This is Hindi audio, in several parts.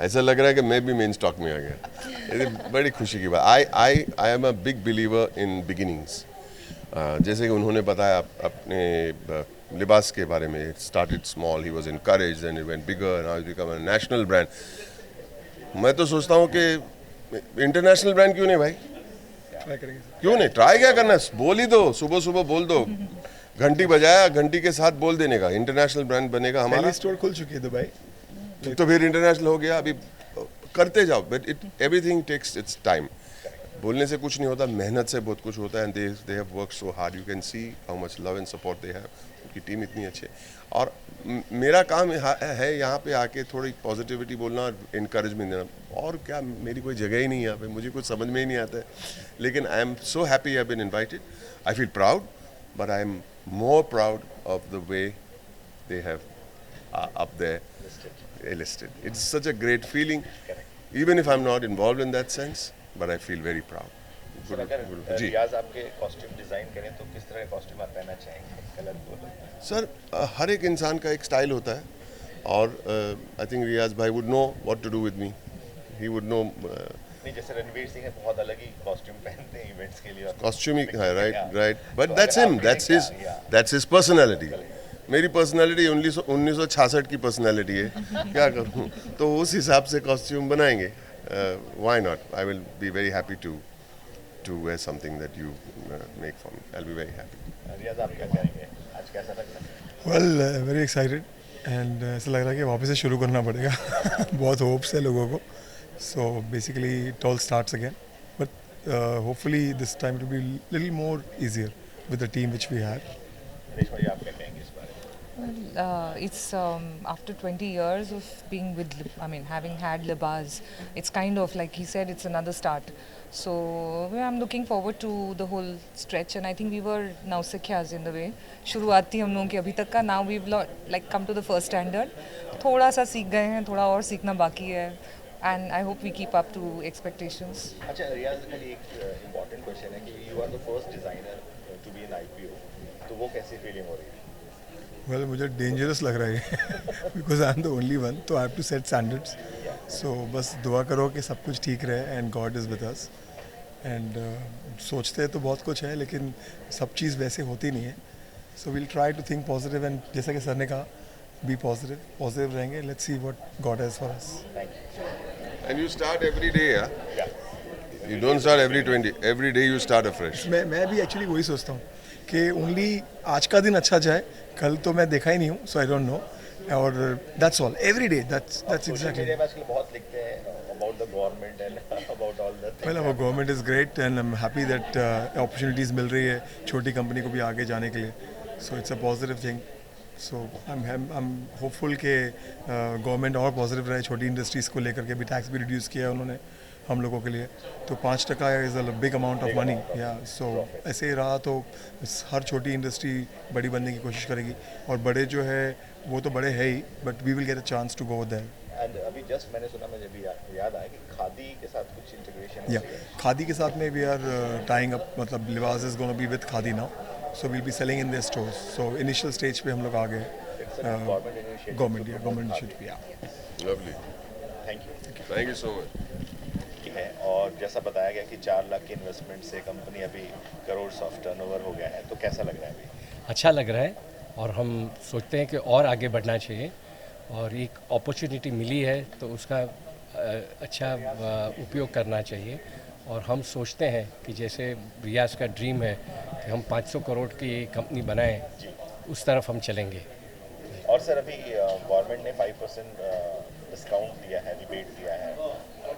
ऐसा लग रहा है कि मैं भी मेन स्टॉक में आ गया। ये बड़ी खुशी की बात। I am a big believer in beginnings. जैसे कि उन्होंने बताया अपने लिबास के बारे में, started small, he was encouraged and it went bigger, now it become a national brand. मैं तो सोचता हूँ कि इंटरनेशनल ब्रांड क्यों नहीं भाई, ट्राई करेंगे सर। क्यों नहीं, ट्राई क्या करना है, बोल ही दो, सुबह सुबह बोल दो, घंटी बजाया, घंटी के साथ बोल देने का, इंटरनेशनल ब्रांड बनेगा हमारा। पहली स्टोर खुल चुकी है दुबई। तो फिर इंटरनेशनल हो गया। अभी करते जाओ, but it everything takes its time. बोलने से कुछ नहीं होता, मेहनत से बहुत कुछ होता है। They have work so hard, you can see how much love and support they have. उनकी टीम इतनी अच्छी है। और मेरा काम है यहाँ पे आके थोड़ी पॉजिटिविटी बोलना और इनकरेजमेंट देना। और क्या, मेरी कोई जगह ही नहीं है यहाँ पे, मुझे कुछ समझ में ही नहीं आता है। लेकिन I am so happy I have been invited. I feel proud, but I am more proud of the way they have up there listed. It's such a great feeling, even if I'm not involved in that sense, but I feel very proud. Sir अगर जी रियाज आपके कॉस्ट्यूम डिजाइन करें तो किस तरह का कॉस्ट्यूम आप पहनना चाहेंगे, कलर बोलो। सर, हर एक इंसान का एक स्टाइल होता है, और आई थिंक रियाज भाई would know what to do with me. He would know. नहीं, जैसे रणवीर सिंह है, बहुत अलग ही कॉस्ट्यूम पहनते हैं इवेंट्स के लिए। कॉस्ट्यूम ही है, राइट राइट, तो बट अगर दैट्स हिम, आपके लिए दैट्स हिज पर्सनैलिटी। मेरी पर्सनैलिटी 1966 की पर्सनैलिटी है, क्या करूँ। तो उस हिसाब से कॉस्ट्यूम बनाएंगे। Why not, I will be very happy to wear something that you make for me. I'll be very happy. रियाज आप क्या कहेंगे, आज कैसा लग रहा है? वेल वेरी एक्साइटेड एंड ऐसा लग रहा है कि वापस से शुरू करना पड़ेगा। बहुत होप्स है लोगों को। So basically it all starts again, but hopefully this time it will be little more easier with the team which we have. Reshma ji, आप क्या कहेंगे इस बारे में? It's after 20 years of being with, having had Libaz, it's kind of like he said, it's another start. So I'm looking forward to the whole stretch, and I think we were Nausikhas in the way. शुरुआत थी हम लोगों की अभी तक का. Now we've like come to the first standard. थोड़ा सा सीख गए हैं, थोड़ा और सीखना बाकी है, and I hope we keep up to expectations. अच्छा रियाज, खाली एक इम्पोर्टेंट क्वेश्चन है कि you are the first designer to be in IPO, तो वो कैसी फीलिंग हो रही है? वेल मुझे डेंजरस लग रहा है because I am the only one, तो I have to set standards. So बस दुआ करो कि सब कुछ ठीक रहे and God is with us. And सोचते हैं तो बहुत कुछ है, लेकिन सब चीज़ वैसे होती नहीं है। So will try to think positive, and जैसा कि सर ने कहा, बी पॉजिटिव रहेंगे। Let's see what God has for us. And you start every day, yeah? You don't start every day you start afresh. मैं भी एक्चुअली वही सोचता हूँ कि ओनली आज का दिन अच्छा जाए, कल तो मैं देखा ही नहीं हूँ, सो आई डोंट नो। और that's all, every day, that's exactly. Media में आजकल बहुत लिखते हैं about the government and about all the well our government is great and I am happy that opportunities मिल रही है छोटी कंपनी को भी आगे जाने के लिए। So it's a positive thing. So I am hopeful के गवर्नमेंट और पॉजिटिव रहे छोटी इंडस्ट्रीज़ को लेकर के। भी टैक्स भी रिड्यूस किया है उन्होंने हम लोगों के लिए, तो 5% is a big amount of money. या सो ऐसे ही रहा तो हर छोटी इंडस्ट्री बड़ी बनने की कोशिश करेगी, और बड़े जो है वो तो बड़े है ही, but we will get a chance to go there. And अभी जस्ट मैंने सुना, मुझे भी याद आया कि खादी के साथ कुछ इंटीग्रेशन या खादी के साथ में वी आर टाइंग अप, मतलब लिबास is gonna be with khadi now, so will be selling in their stores. So initial stage पे हम लोग आ गए। Government initiative. या Lovely. Thank you so much. है। और जैसा बताया गया कि 4 लाख के इन्वेस्टमेंट से कंपनी अभी करोड़ ऑफ टर्नओवर हो गया है, तो कैसा लग रहा है अभी? अच्छा लग रहा है, और हम सोचते हैं कि और आगे बढ़ना चाहिए, और एक अपॉर्चुनिटी मिली है तो उसका अच्छा उपयोग करना चाहिए। और हम सोचते हैं कि जैसे रियाज का ड्रीम है कि हम 500 करोड़ की कंपनी बनाएं, उस तरफ हम चलेंगे। और सर अभी गवर्नमेंट ने 5% डिस्काउंट दिया है, रिबेट दिया है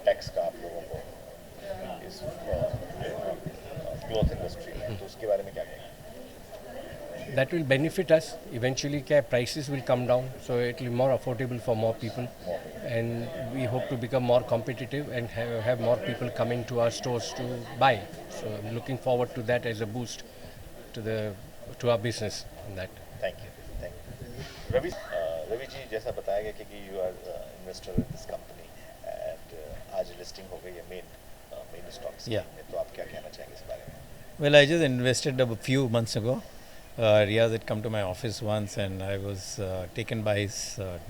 टैक्स का आप लोगों को इस क्लॉथ इंडस्ट्री में, तो उसके बारे में क्या कहेंगे? That will benefit us eventually. क्या prices will come down, so it will be more affordable for more people, and we hope to become more competitive and have more people coming to our stores to buy. So I'm looking forward to that as a boost to our business in that. Thank you. Ravi ji, जैसा बताया गया कि you are investor in this company and आज लिस्टिंग हो गई है मेन स्टॉक्स Yeah. में, तो आप क्या कहना चाहेंगे इस बारे में? Well, I just invested a few months ago. Riaz had come to my office once, and I was taken by his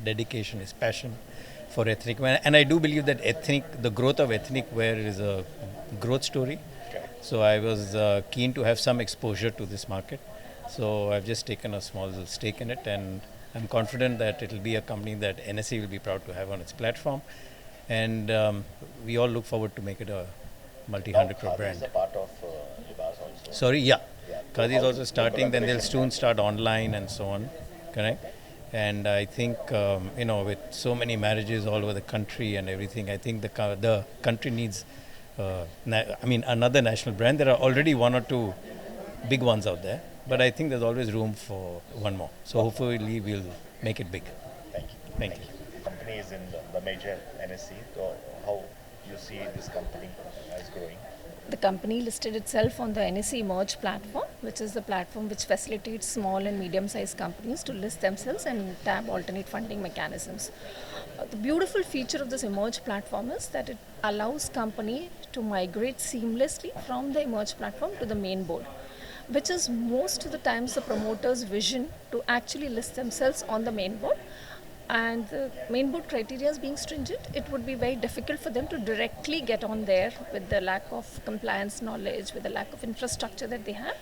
dedication, his passion, for ethnic wear. And I do believe that the growth of ethnic wear is a growth story. So I was keen to have some exposure to this market. So I've just taken a small stake in it, and I'm confident that it will be a company that NSE will be proud to have on its platform. And we all look forward to make it a multi-100 crore Khadi brand. is a part of Libas also. Sorry, yeah. Yeah. Khadi is also starting, then they'll Collaboration. soon start online and so on. Correct? And I think, with so many marriages all over the country and everything, I think the country needs, another national brand. There are already one or two big ones out there, but I think there's always room for one more. So hopefully we'll make it big. Thank you. Thank you. The company is in the major NSE. So how you see this company as growing? The company listed itself on the NSE Emerge platform, which is the platform which facilitates small and medium-sized companies to list themselves and tap alternate funding mechanisms. The beautiful feature of this Emerge platform is that it allows company to migrate seamlessly from the Emerge platform to the main board, which is most of the times the promoter's vision to actually list themselves on the main board. And the main board criteria is being stringent, it would be very difficult for them to directly get on there with the lack of compliance knowledge, with the lack of infrastructure that they have.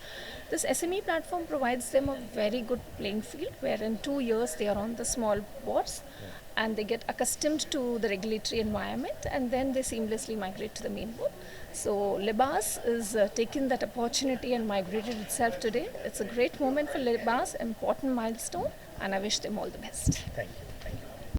This SME platform provides them a very good playing field, where in 2 years they are on the small boards and they get accustomed to the regulatory environment, and then they seamlessly migrate to the main board. So Libas is taking that opportunity and migrated itself today. It's a great moment for Libas, important milestone, and I wish them all the best. Thank you.